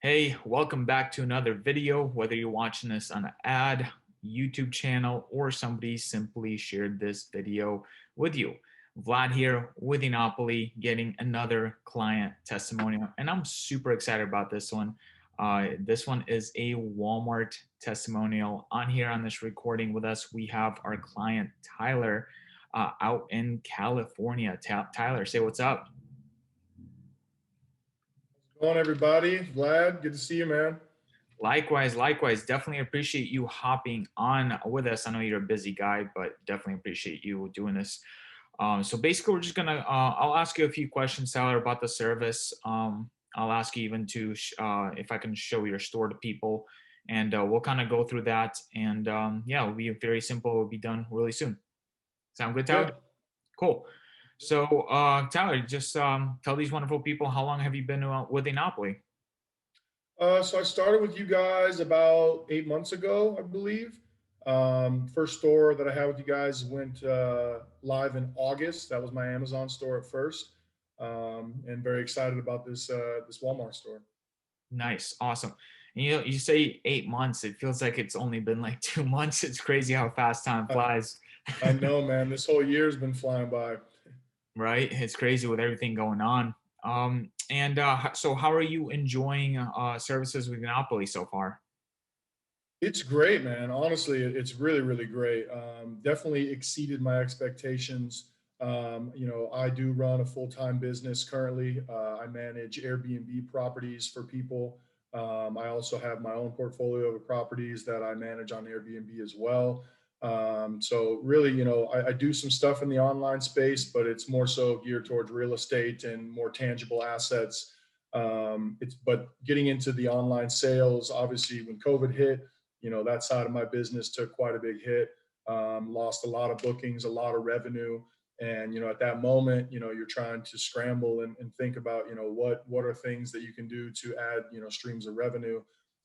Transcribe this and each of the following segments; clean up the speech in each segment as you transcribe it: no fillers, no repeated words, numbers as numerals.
Hey, welcome back to another video. Whether you're watching this on an ad, YouTube channel, or somebody simply shared this video with you. Vlad here with Enopoly, getting another client testimonial, and I'm super excited about this one. This one is a Walmart testimonial. On here on this recording with us, we have our client Tyler out in California. Tyler, say what's up. How's it going, everybody? Vlad, good to see you, man. Likewise. Definitely appreciate you hopping on with us. I know you're a busy guy, but definitely appreciate you doing this. So basically, we're just gonna. I'll ask you a few questions, Tyler, about the service. I'll ask you even to if I can show your store to people, and we'll kind of go through that. And yeah, it'll be very simple. It'll be done really soon. Sound good, Tyler? Yeah. Cool. So Tyler, just tell these wonderful people how long have you been with Enopoly? So I started with you guys about 8 months ago, I believe. First store that I had with you guys went live in August. That was my Amazon store at first, and very excited about this Walmart store. Nice, awesome. And you say 8 months. It feels like it's only been like 2 months. It's crazy how fast time flies, I know, man. This whole year's been flying by. right? It's crazy with everything going on. And so, how are you enjoying services with Monopoly so far? It's great, man. Honestly, it's really, really great. Definitely exceeded my expectations. I do run a full-time business currently. I manage Airbnb properties for people. I also have my own portfolio of properties that I manage on Airbnb as well. So really, I do some stuff in the online space, but it's more so geared towards real estate and more tangible assets. But getting into the online sales, obviously, when COVID hit, that side of my business took quite a big hit. Lost a lot of bookings, a lot of revenue. And, at that moment, you're trying to scramble and think about, what are things that you can do to add, streams of revenue.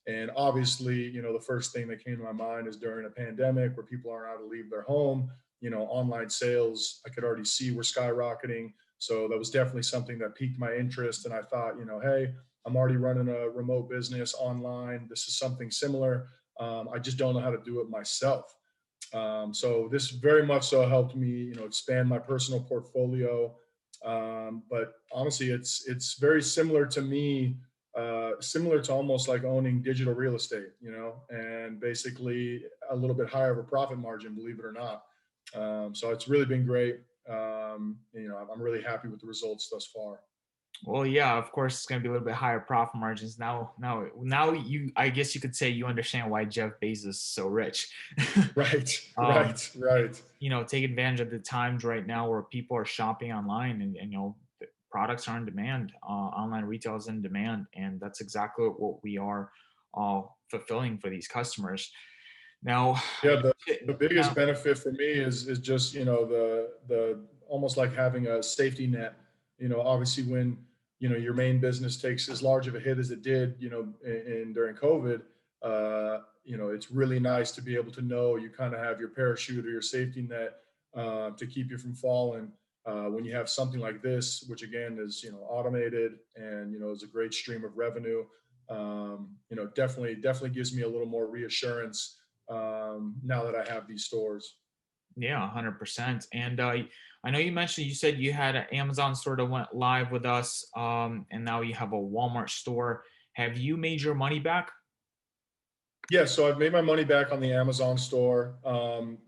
And obviously, the first thing that came to my mind is during a pandemic where people aren't allowed to leave their home, online sales, I could already see were skyrocketing. So that was definitely something that piqued my interest. And I thought, hey, I'm already running a remote business online. This is something similar. I just don't know how to do it myself. So this very much so helped me, expand my personal portfolio. But honestly, it's very similar to me, similar to almost like owning digital real estate, and basically a little bit higher of a profit margin, believe it or not. So it's really been great. I'm really happy with the results thus far. Well, yeah, of course, it's going to be a little bit higher profit margins. Now, I guess you could say you understand why Jeff Bezos is so rich. Right, um, right, right. take advantage of the times right now where people are shopping online and the products are in demand. Online retail is in demand, and that's exactly what we are fulfilling for these customers. Now, Yeah, the biggest now, benefit for me is just, the almost like having a safety net. Obviously when, your main business takes as large of a hit as it did, in during COVID, it's really nice to be able to know you kind of have your parachute or your safety net to keep you from falling. When you have something like this, which again is, automated and, is a great stream of revenue, definitely gives me a little more reassurance now that I have these stores. yeah, 100%. And I know you said you had an Amazon store that went live with us, and now you have a Walmart store. Have you made your money back? Yeah, so I've made my money back on the Amazon store.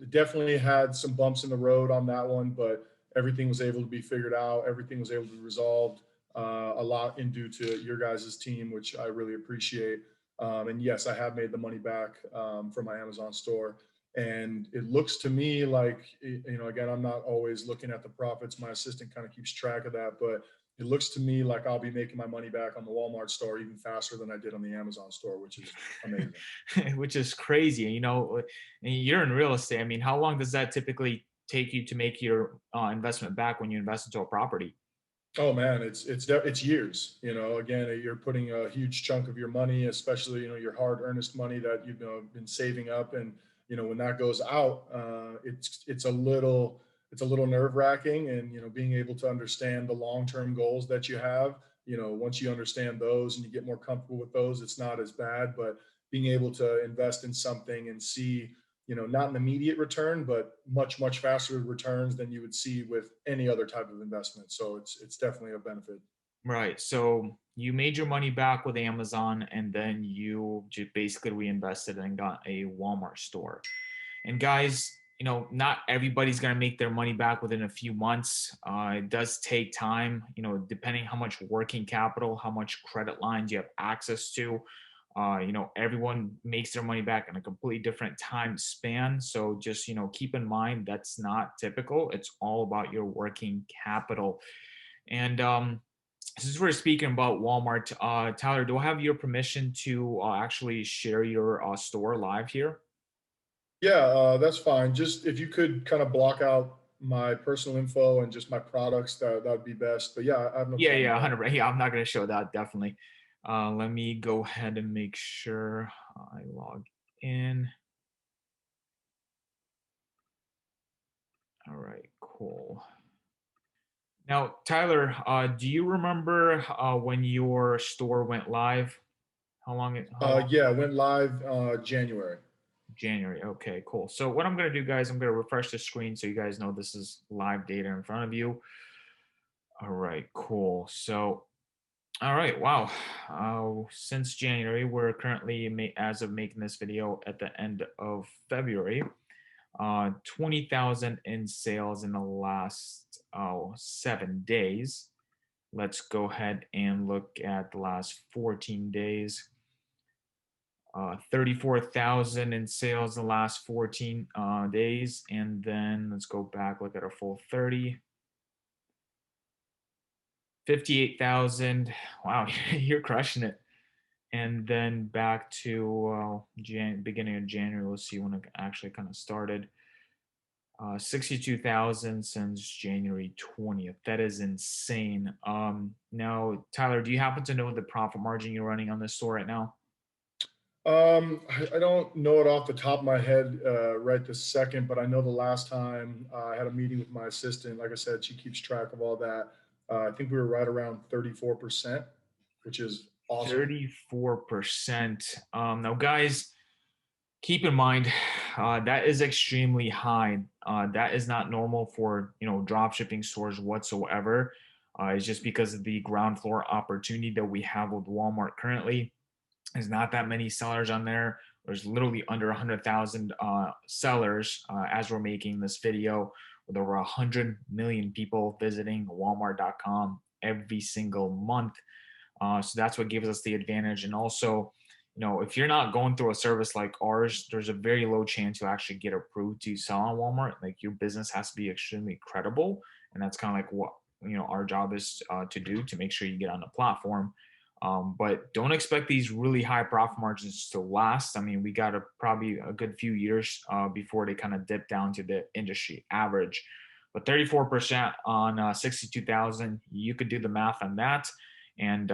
Definitely had some bumps in the road on that one, but everything was able to be figured out. Everything was able to be resolved. A lot in due to your guys' team, which I really appreciate. And yes, I have made the money back from my Amazon store. And it looks to me like, again, I'm not always looking at the profits. My assistant kind of keeps track of that, but it looks to me like I'll be making my money back on the Walmart store even faster than I did on the Amazon store, which is amazing. Which is crazy. You're in real estate. I mean, how long does that typically take you to make your investment back when you invest into a property? Oh man, it's years. Again, you're putting a huge chunk of your money, especially your hard earnest money that you've been saving up, and when that goes out, it's a little nerve wracking, and being able to understand the long term goals that you have. once you understand those and you get more comfortable with those, it's not as bad. But being able to invest in something and see, not an immediate return, but much, much faster returns than you would see with any other type of investment. So it's definitely a benefit. Right. So you made your money back with Amazon and then you just basically reinvested and got a Walmart store. And guys, not everybody's going to make their money back within a few months. It does take time, depending how much working capital, how much credit lines you have access to. Everyone makes their money back in a completely different time span. So just, keep in mind that's not typical. It's all about your working capital. And since we're speaking about Walmart, Tyler, do I have your permission to actually share your store live here? Yeah, that's fine. Just if you could kind of block out my personal info and just my products, that would be best. But yeah, I have no Yeah, problem yeah, with that. 100. Yeah, I'm not going to show that, definitely. Let me go ahead and make sure I log in. All right, cool. Now, Tyler, do you remember when your store went live? How long? Yeah, went live January. January. Okay, cool. So what I'm going to do, guys, I'm going to refresh the screen so you guys know this is live data in front of you. All right, cool. So, all right, wow. Since January, we're currently, as of making this video, at the end of February. 20,000 in sales in the last 7 days. Let's go ahead and look at the last 14 days. 34,000 in sales in the last 14 days. And then let's go back, look at our full 30. 58,000. Wow, you're crushing it. And then back to beginning of January. Let's see when it actually kind of started. 62,000 since January 20th. That is insane. Now, Tyler, do you happen to know the profit margin you're running on this store right now? I don't know it off the top of my head right this second, but I know the last time I had a meeting with my assistant, like I said, she keeps track of all that. I think we were right around 34%, which is awesome. 34%. Now, guys, keep in mind that is extremely high. That is not normal for drop shipping stores whatsoever. It's just because of the ground floor opportunity that we have with Walmart currently. There's not that many sellers on there. There's literally under 100,000 sellers as we're making this video, with over 100 million people visiting Walmart.com every single month. So that's what gives us the advantage. And also, if you're not going through a service like ours, there's a very low chance you'll actually get approved to sell on Walmart. Like, your business has to be extremely credible, and that's kind of like what our job is to do, to make sure you get on the platform. But don't expect these really high profit margins to last. I mean, we got probably a good few years before they kind of dip down to the industry average. But 34% on 62,000, you could do the math on that. And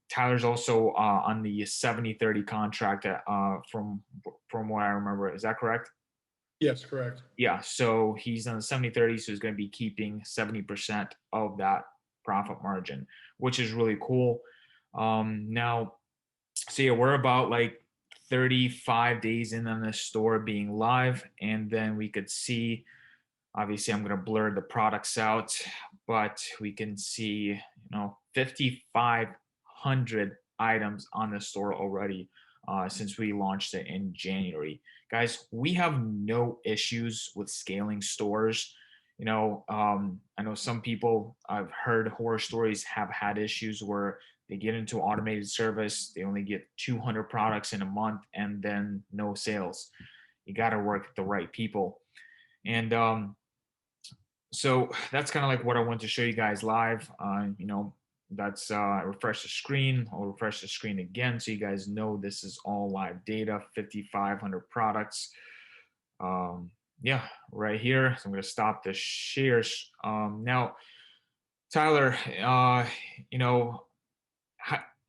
Tyler's also on the 70/30 contract from what I remember. Is that correct? Yes, correct. Yeah. So he's on the 70/30, so he's going to be keeping 70% of that profit margin, which is really cool. Now, so yeah, we're about like 35 days in on this store being live, and then we could see, obviously I'm going to blur the products out, but we can see 5,500 items on the store already since we launched it in January. Guys, we have no issues with scaling stores. I know some people, I've heard horror stories, have had issues where they get into automated service, they only get 200 products in a month, and then no sales. You got to work with the right people. And so that's kind of like what I want to show you guys live. That's refresh the screen. I'll refresh the screen again so you guys know this is all live data. 5,500 products. Yeah, right here. So I'm going to stop the shares. Now, Tyler, you know,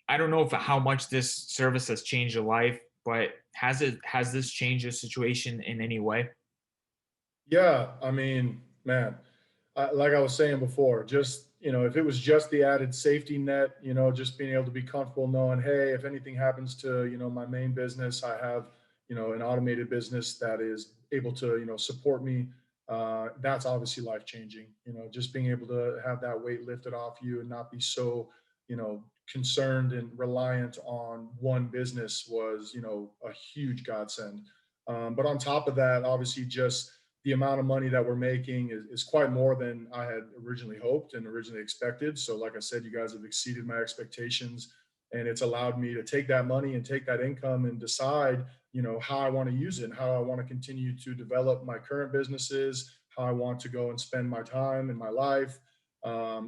I don't know if how much this service has changed your life, but has this changed your situation in any way? Yeah, I mean, man, like I was saying before, just if it was just the added safety net, just being able to be comfortable knowing, hey, if anything happens to, my main business, I have, an automated business that is able to, support me. That's obviously life changing. Just being able to have that weight lifted off you and not be so, concerned and reliant on one business was, a huge godsend. But on top of that, obviously, just the amount of money that we're making is quite more than I had originally hoped and originally expected. So, like I said, you guys have exceeded my expectations, and it's allowed me to take that money and take that income and decide, how I want to use it and how I want to continue to develop my current businesses, how I want to go and spend my time in my life.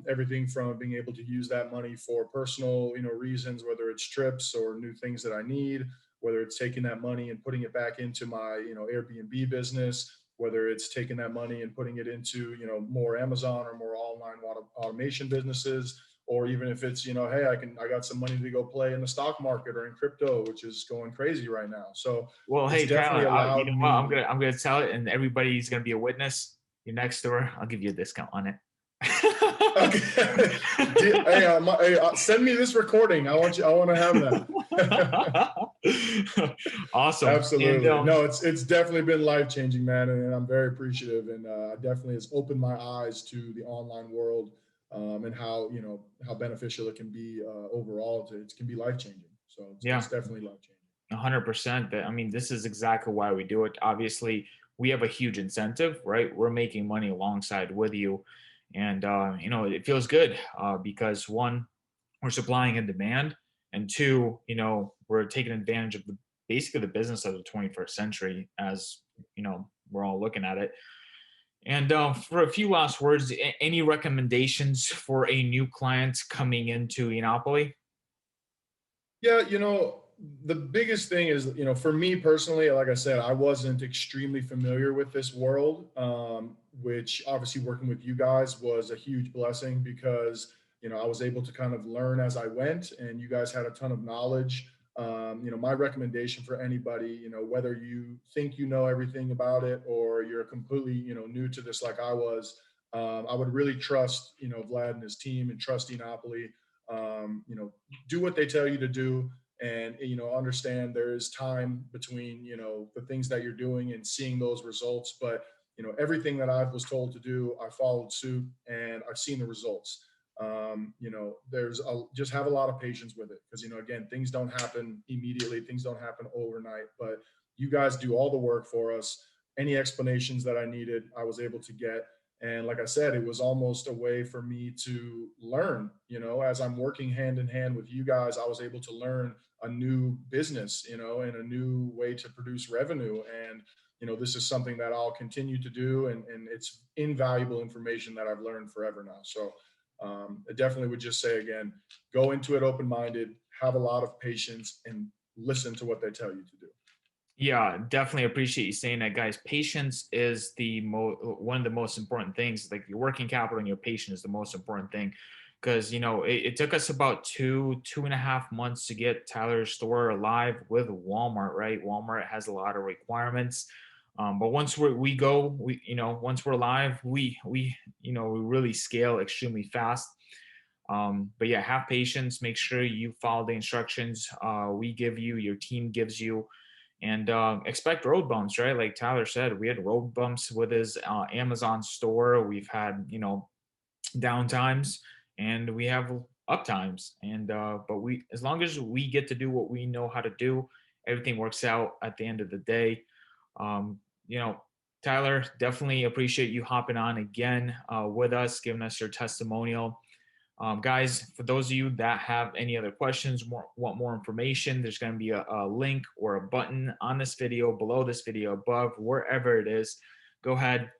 Everything from being able to use that money for personal, reasons, whether it's trips or new things that I need, whether it's taking that money and putting it back into my, Airbnb business, whether it's taking that money and putting it into, more Amazon or more online automation businesses, or even if it's, hey, I got some money to go play in the stock market or in crypto, which is going crazy right now. So Well, it's hey, definitely Tyler, you allowed know what? I'm me. gonna I'm gonna tell it, and everybody's gonna be a witness. Your next door, I'll give you a discount on it. Okay. Hey, send me this recording. I want to have that. Awesome. And Absolutely. No, it's definitely been life changing, man, and I'm very appreciative. And definitely has opened my eyes to the online world, and how how beneficial it can be overall. It can be life changing. So yeah, it's definitely life changing. 100%. I mean, this is exactly why we do it. Obviously, we have a huge incentive, right? We're making money alongside with you, and it feels good because one, we're supplying and demand, and two, we're taking advantage of the basically the business of the 21st century as we're all looking at it. And for a few last words, any recommendations for a new client coming into Enopoly? Yeah, the biggest thing is, for me personally, like I said, I wasn't extremely familiar with this world, which obviously working with you guys was a huge blessing because, I was able to kind of learn as I went, and you guys had a ton of knowledge. My recommendation for anybody, whether you think you know everything about it or you're completely, new to this like I was, I would really trust, Vlad and his team and trust Enopoly. Do what they tell you to do, and understand there is time between the things that you're doing and seeing those results. But everything that I was told to do, I followed suit and I've seen the results. Just have a lot of patience with it, because again, things don't happen immediately, things don't happen overnight, but you guys do all the work for us. Any explanations that I needed, I was able to get. And like I said, it was almost a way for me to learn, as I'm working hand in hand with you guys, I was able to learn a new business, and a new way to produce revenue. And, this is something that I'll continue to do. And it's invaluable information that I've learned forever now. So I definitely would just say again, go into it open-minded, have a lot of patience, and listen to what they tell you to do. Yeah, definitely appreciate you saying that, guys. Patience is one of the most important things. Like your working capital and your patience is the most important thing, because it took us about 2.5 months to get Tyler's store alive with Walmart. Right, Walmart has a lot of requirements, but once once we're live, we really scale extremely fast. But yeah, have patience. Make sure you follow the instructions we give you, your team gives you, and expect road bumps, right? Like Tyler said, we had road bumps with his Amazon store. We've had downtimes, and we have up times, and but we as long as we get to do what we know how to do, everything works out at the end of the day. um, you know Tyler, definitely appreciate you hopping on again with us, giving us your testimonial. Guys, for those of you that have any other questions, want more information, there's going to be a link or a button on this video, below this video, above, wherever it is. Go ahead,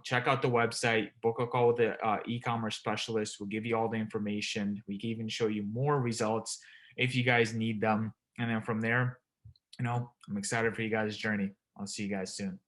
check out the website, book a call with the e-commerce specialist. We'll give you all the information. We can even show you more results if you guys need them. And then from there, I'm excited for you guys' journey. I'll see you guys soon.